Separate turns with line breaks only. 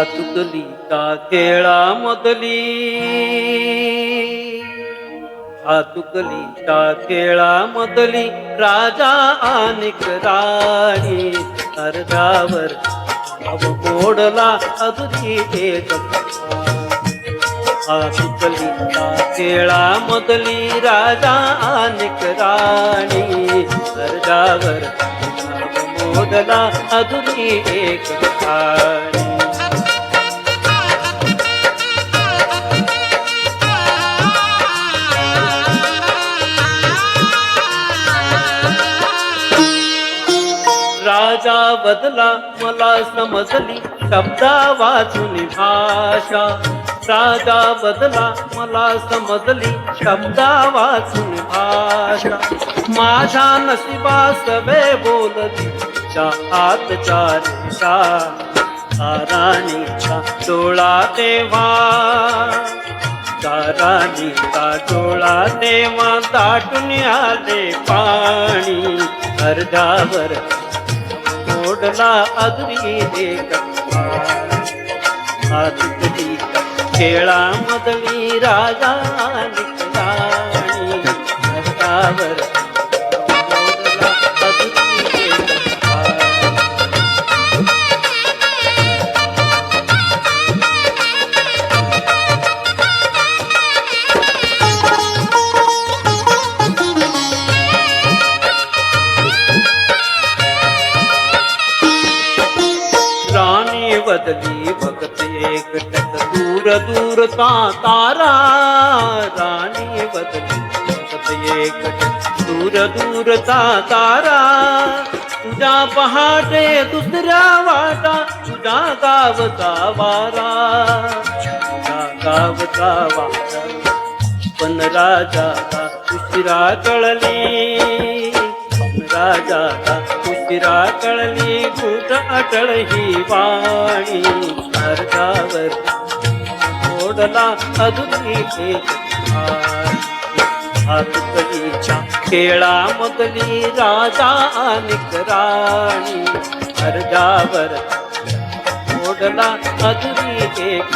हातुकलीच्या खेळामधली हातुकलीच्या खेळामधली राजा आणिक राणी अर्ध्यावर मोडला अजूनी एक हातुकलीच्या खेळामधली राजा आणिक राणी अर्ध्यावर मोडला अजूनी एक राणी राजा बदला मला समजली शब्दा वाचून भाषा राजा बदला मला समजली शब्दा वाचून भाषा माझ्या नशिबा सवे बोलली हातच्या रेषा राणीचा डोळा तेव्हा राणीचा डोळा तेव्हा दाटून आले पाणी अर्ध्यावर मोडला अजूनी एक हातुकलीच्या खेळामधली राजा आणिक राणी अर्ध्यावर मोडला अजूनी एक राणी बदली भगत एकटक दूर दूरचा तारा राणी बदली भगत एकटक दूर दूरचा तारा तुझ्या पहाटे दुसऱ्या वाटा तुझ्या गावचा वारा तुझ्या गावचा वारा पण राजाला उशिरा कळली राजाला उशिरा कळली कुठ अटळ ही वाणी अर्ध्यावर मोडला अजूनी एक हातुकलीच्या खेळामधली राजा आणिक राणी अर्ध्यावर मोडला अजूनी एक